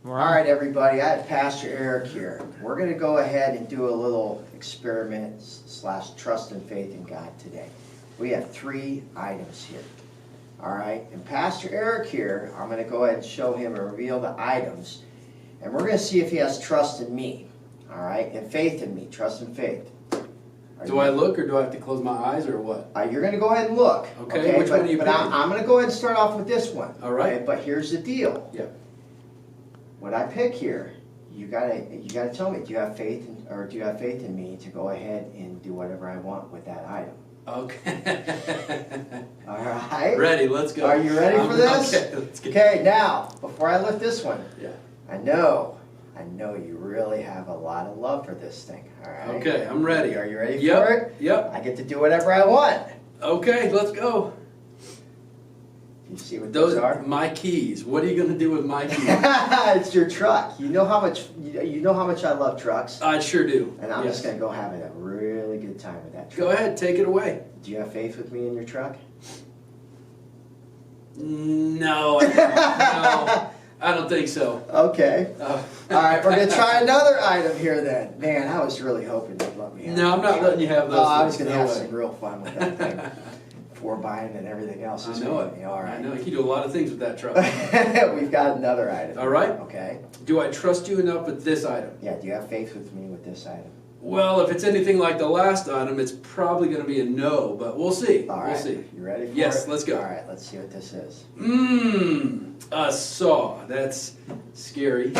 All right, everybody, I have Pastor Eric here. We're going to go ahead and do a little experiment / trust and faith in God today. We have 3 items here. All right, and Pastor Eric here, I'm going to go ahead and show him and reveal the items. And we're going to see if he has trust in me. All right, and faith in me, trust and faith. Do I look or do I have to close my eyes or what? You're going to go ahead and look. Okay, which one are you But picking? I'm going to go ahead and start off with this one. All right. Okay? But here's the deal. Yeah. What I pick here, you gotta tell me, do you have faith in me to go ahead and do whatever I want with that item? Okay. All right. Ready, let's go. Are you ready for this? Okay, let's get Okay, now, before I lift this one, Yeah. I know you really have a lot of love for this thing, all right? Okay, I'm ready. Are you ready Yep. for it? Yep. I get to do whatever I want. Okay, let's go. You see what Those those are? my keys. What are you gonna do with my keys? It's your truck. You know how much I love trucks, I sure do. and I'm Yes. just gonna go have a really good time with that truck. Go ahead, take it away. Do you have faith with me in your truck? No, no, I don't think so. Okay. Uh, All right, we're gonna try another item here then. Man, I was really hoping you'd let me have No, I'm not that. letting you have those. Oh, I was things. gonna No have way. some real fun with that thing. Before buying and everything else. I is know with it. me. All I right. know you can do a lot of things with that truck. We've got another item. All right. Okay. Do I trust you enough with this item? Yeah. Do you have faith with me with this item? Well, if it's anything like the last item, it's probably going to be a no, but we'll see. All right. We'll see. You ready for it? Yes, let's go. All right. Let's see what this is. A saw. That's scary.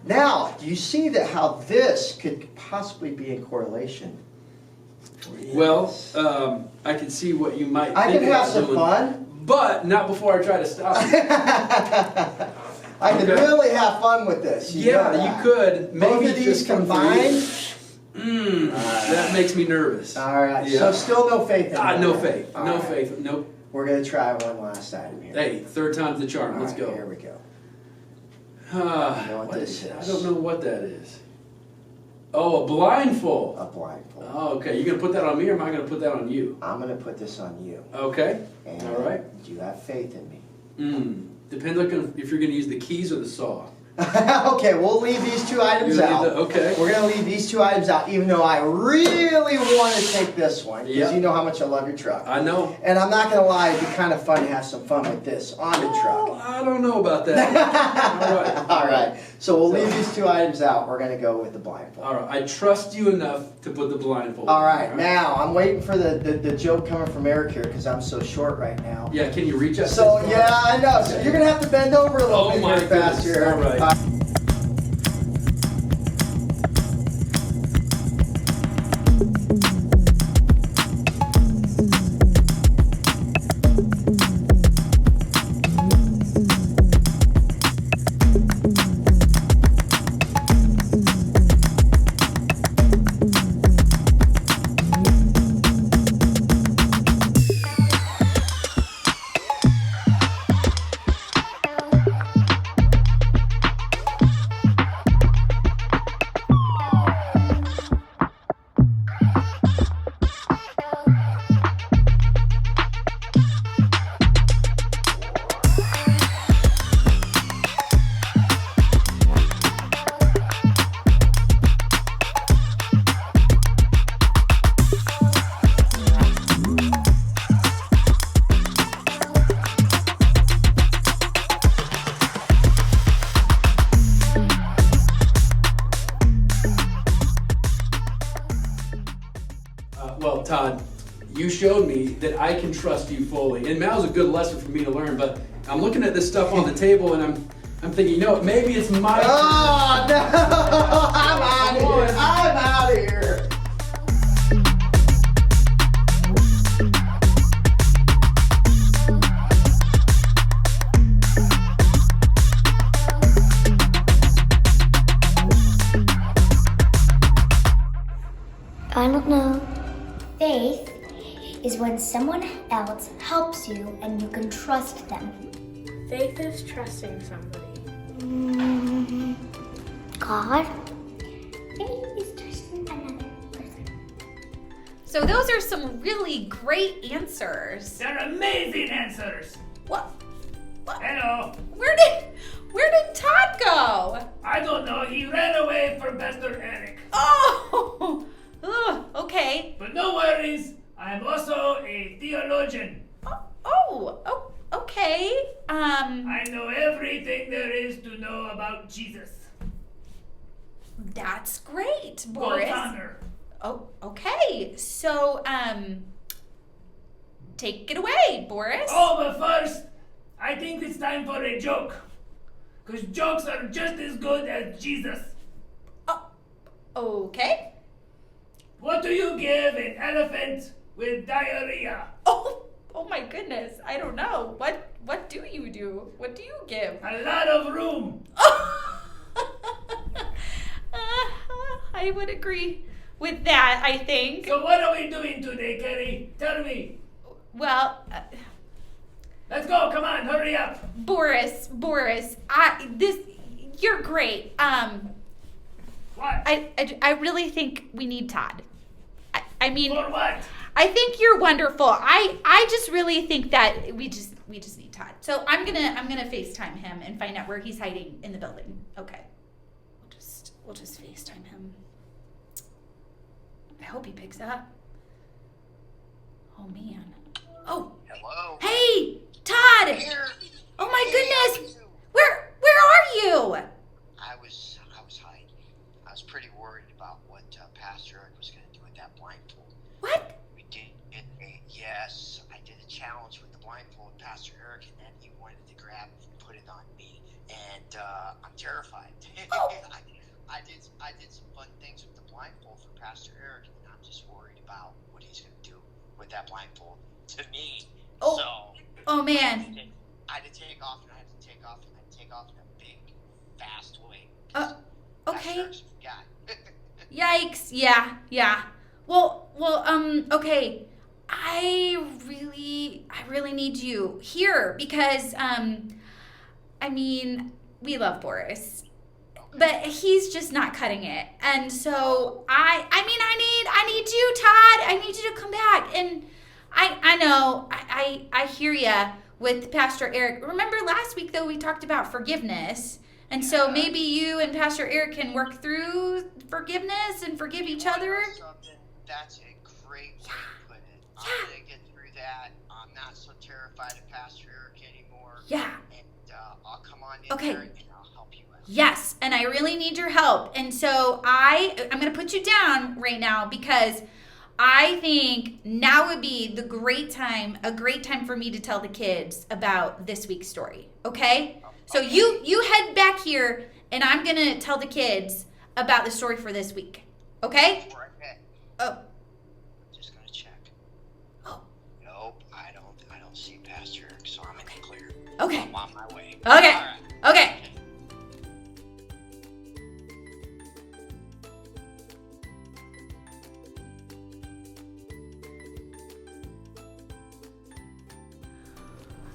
Now, do you see that how this could possibly be in correlation? Well, I can see what you might I think can have about some doing, fun. but not before I try to stop you. I could Okay. really have fun with this. You know Yeah, that. you could. Maybe Both of these just come combined. through. That makes me nervous. All right. Yeah. So still no faith in that. No faith. All No right. faith. Nope. We're gonna try one last item here. Hey, third time's the charm. All Let's right, go. Here we go. What what this I is. don't know what that is. Oh, a blindfold. A blindfold. Oh, okay. You gonna put that on me, or am I gonna put that on you? I'm gonna put this on you. Okay. And All right. do you have faith in me? Depends on if you're gonna use the keys or the saw. Okay, we'll leave these 2 items You leave out. okay. We're gonna leave these 2 items out, even though I really want to take this one because Yep. you know how much I love your truck. I know. And I'm not gonna lie, it'd be kind of fun to have some fun with this on the Oh, truck. I don't know about that. All right. All right. So we'll leave these 2 items out. We're gonna go with the blindfold. All right. I trust you enough to put the blindfold. All on, right. Now I'm waiting for the joke coming from Eric here because I'm so short right now. Yeah. Can you reach us? So this far? yeah, I know. So you're gonna have to bend over a little Oh bit my here faster. goodness. All right. Well, Todd, you showed me that I can trust you fully, and that was a good lesson for me to learn. But I'm looking at this stuff on the table, and I'm thinking, you know what? Maybe it's my. Oh no! I'm out of here. I'm out of here. I don't know. Faith is when someone else helps you and you can trust them. Faith is trusting somebody. God? Faith is trusting another person. So those are some really great answers. They're amazing answers. What? Hello. Where did I know everything there is to know about Jesus. That's great, God's Boris. honor. Oh, okay. So, take it away, Boris. Oh, but first, I think it's time for a joke. Because jokes are just as good as Jesus. Okay. What do you give an elephant with diarrhea? Oh my goodness. I don't know. What do you do? What do you give? A lot of room. I would agree with that, I think. So what are we doing today, Kerry? Tell me. Well, Let's go, come on, hurry up. Boris, you're great. What? I really think we need Todd. I mean, For what? I think you're wonderful. I just really think that we just need Todd. So I'm gonna FaceTime him and find out where he's hiding in the building. Okay. We'll just FaceTime him. I hope he picks up. Oh man. Oh. Hello. Hey, Todd. Here. Oh my Hey, goodness. Where are you? I was hiding. I was pretty worried about what Pastor Eric was going to do with that blindfold. What? We did yes, I did a challenge with the blindfold with Pastor Eric, and then he wanted to grab it and put it on me, and I'm terrified. Oh. I did some fun things with the blindfold for Pastor Eric, and I'm just worried about what he's going to do with that blindfold to me. Oh. So. Oh man. I had to take off, and I had to take off in a big, fast way. Okay. That's God. Yikes. Yeah. Well, okay. I really need you here because, I mean, we love Boris, but he's just not cutting it. And so I need you, Todd. I need you to come back. And I know, I hear ya with Pastor Eric. Remember last week though, we talked about forgiveness. And so maybe you and Pastor Eric can work through forgiveness and forgive each other. That's a great way to put it. I'm going to get through that. I'm not so terrified of Pastor Eric anymore. Yeah. And I'll come on in there and I'll help you out. Yes, and I really need your help. And so I'm going to put you down right now because I think now would be a great time for me to tell the kids about this week's story. Okay? So you head back here, and I'm going to tell the kids about the story for this week. Okay? Okay. Oh. Just going to check. Oh. Nope, I don't see Pastor Eric, so I'm in the clear. Okay. I'm on my way. Okay. All right. Okay.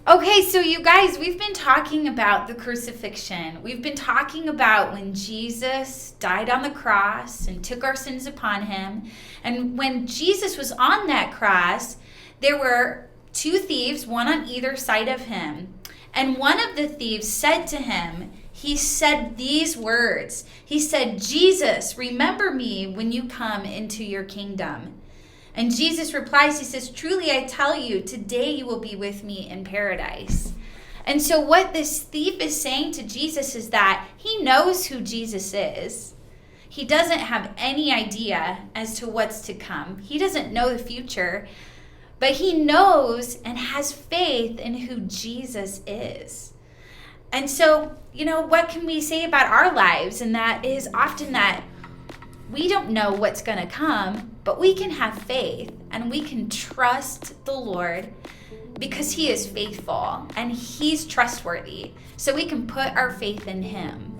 Okay, so you guys, we've been talking about the crucifixion. We've been talking about when Jesus died on the cross and took our sins upon him. And when Jesus was on that cross, there were two thieves, one on either side of him. And one of the thieves said to him, he said these words. He said, "Jesus, remember me when you come into your kingdom." And Jesus replies, he says, "Truly I tell you, today you will be with me in paradise." And so what this thief is saying to Jesus is that he knows who Jesus is. He doesn't have any idea as to what's to come. He doesn't know the future, but he knows and has faith in who Jesus is. And so, what can we say about our lives? And that is often that we don't know what's going to come, but we can have faith and we can trust the Lord because he is faithful and he's trustworthy. So we can put our faith in him.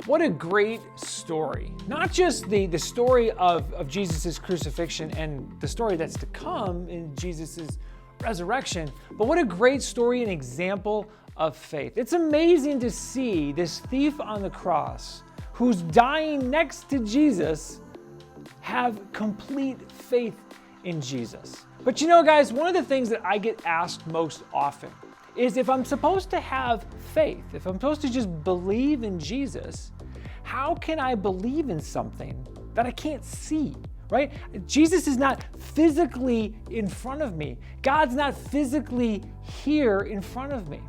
What a great story. Not just the story of Jesus' crucifixion and the story that's to come in Jesus' resurrection, but what a great story and example of faith. It's amazing to see this thief on the cross who's dying next to Jesus have complete faith in Jesus. But guys, one of the things that I get asked most often is if I'm supposed to have faith, if I'm supposed to just believe in Jesus, how can I believe in something that I can't see, right? Jesus is not physically in front of me. God's not physically here in front of me.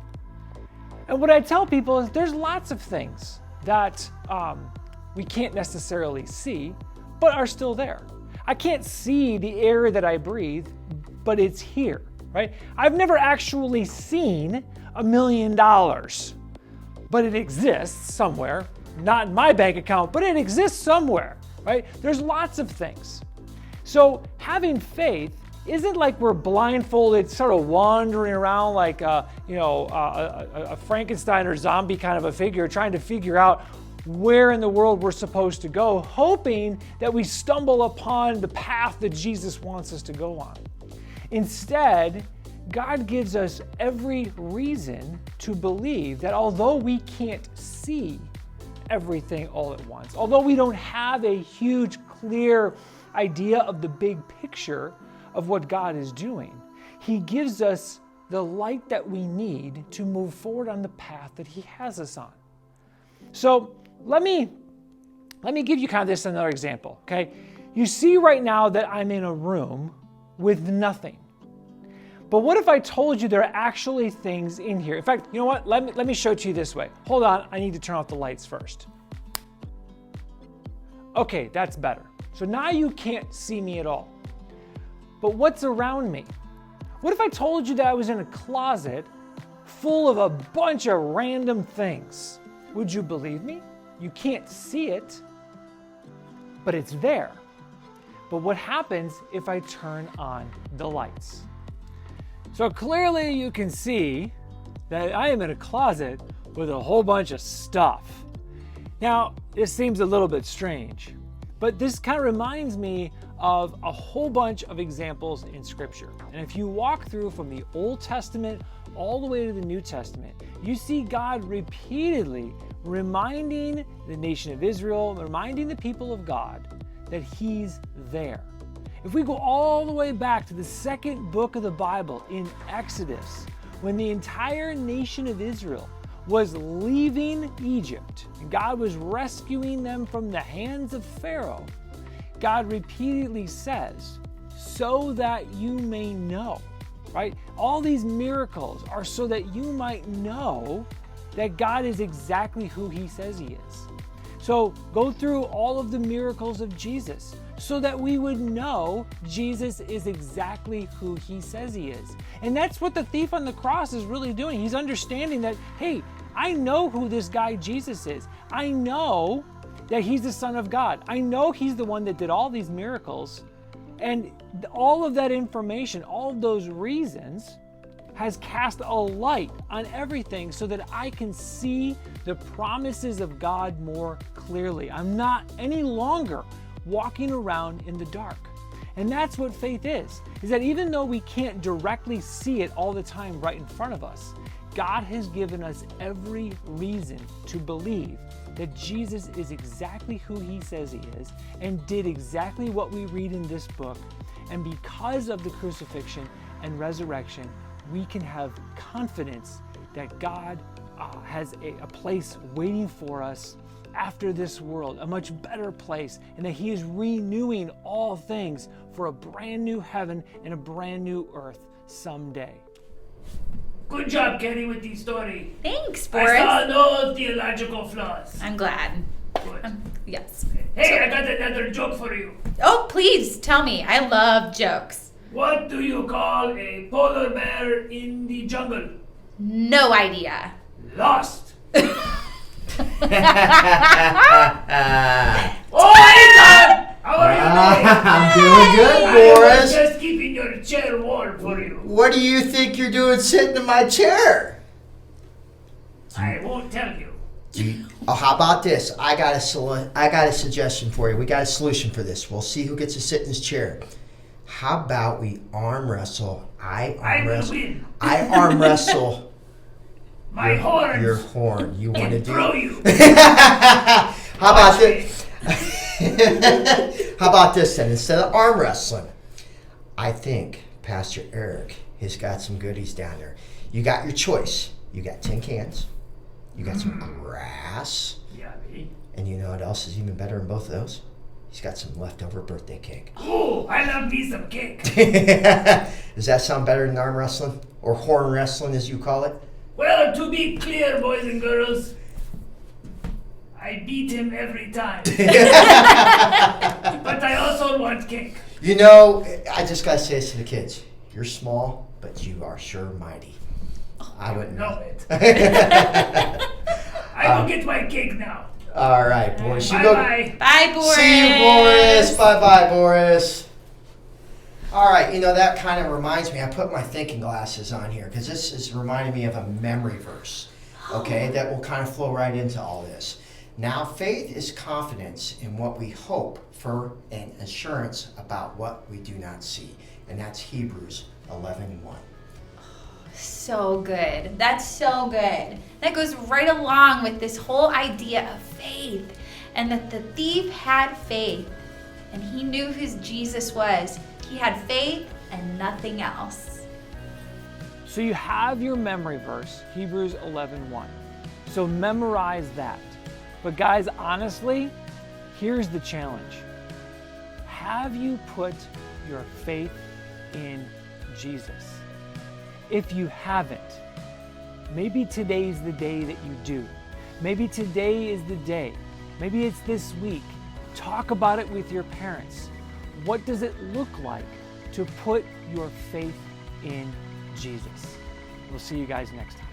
And what I tell people is there's lots of things that we can't necessarily see, but are still there. I can't see the air that I breathe, but it's here, right? I've never actually seen $1 million, but it exists somewhere. Not in my bank account, but it exists somewhere, right? There's lots of things. So having faith isn't like we're blindfolded, sort of wandering around like a Frankenstein or zombie kind of a figure, trying to figure out where in the world we're supposed to go, hoping that we stumble upon the path that Jesus wants us to go on. Instead, God gives us every reason to believe that although we can't see everything all at once, although we don't have a huge, clear idea of the big picture of what God is doing, He gives us the light that we need to move forward on the path that He has us on. So let me give you kind of this another example, okay? You see right now that I'm in a room with nothing. But what if I told you there are actually things in here? In fact, you know what? Let me show it to you this way. Hold on, I need to turn off the lights first. Okay, that's better. So now you can't see me at all. But what's around me? What if I told you that I was in a closet full of a bunch of random things? Would you believe me? You can't see it, but it's there. But what happens if I turn on the lights? So clearly you can see that I am in a closet with a whole bunch of stuff. Now, this seems a little bit strange, but this kind of reminds me of a whole bunch of examples in Scripture. And if you walk through from the Old Testament all the way to the New Testament, you see God repeatedly reminding the nation of Israel, reminding the people of God that He's there. If we go all the way back to the second book of the Bible in Exodus, when the entire nation of Israel was leaving Egypt and God was rescuing them from the hands of Pharaoh, God repeatedly says, so that you may know, right? All these miracles are so that you might know that God is exactly who He says He is. So go through all of the miracles of Jesus so that we would know Jesus is exactly who He says He is. And that's what the thief on the cross is really doing. He's understanding that, hey, I know who this guy Jesus is. I know that He's the Son of God. I know He's the one that did all these miracles. And all of that information, all of those reasons, has cast a light on everything so that I can see the promises of God more clearly. I'm not any longer walking around in the dark. And that's what faith is that even though we can't directly see it all the time right in front of us, God has given us every reason to believe that Jesus is exactly who He says He is and did exactly what we read in this book. And because of the crucifixion and resurrection, we can have confidence that God has a place waiting for us after this world, a much better place, and that He is renewing all things for a brand new heaven and a brand new earth someday. Good job, Kenny, with the story. Thanks, Boris. I saw no theological flaws. I'm glad. Good. Yes. Hey, I got another joke for you. Oh, please tell me. I love jokes. What do you call a polar bear in the jungle? No idea. Lost. Oh, hey, Tom! How are you doing? I'm doing good, I was Boris. just keeping your chair warm for you. What do you think you're doing sitting in my chair? I won't tell you. Oh, how about this? I got a suggestion for you. We got a solution for this. We'll see who gets to sit in his chair. How about we arm wrestle? I will win. I arm wrestle My horns. your horn. You want to And do? throw you. How about this? How about this then? Instead of arm wrestling, I think Pastor Eric has got some goodies down there. You got your choice. You got tin cans. You got some grass. Yummy. And you know what else is even better than both of those? He's got some leftover birthday cake. Oh, I love me some cake. Does that sound better than arm wrestling? Or horn wrestling, as you call it? Well, to be clear, boys and girls, I beat him every time. But I also want cake. You know, I just gotta say this to the kids. You're small, but you are sure mighty. I wouldn't Know know. it. I will get my cake now. All right, Boris. You Bye go. bye. Bye, Boris. See you, Boris. Bye-bye, Boris. All right, you know, that kind of reminds me, I put my thinking glasses on here because this is reminding me of a memory verse, okay, that will kind of flow right into all this. Now, faith is confidence in what we hope for and assurance about what we do not see. And that's Hebrews 11:1. So good. That's so good. That goes right along with this whole idea of faith, and that the thief had faith and he knew who Jesus was. He had faith and nothing else. So you have your memory verse, Hebrews 11:1. So memorize that. But guys, honestly, here's the challenge. Have you put your faith in Jesus? If you haven't, maybe today's the day that you do. Maybe today is the day. Maybe it's this week. Talk about it with your parents. What does it look like to put your faith in Jesus? We'll see you guys next time.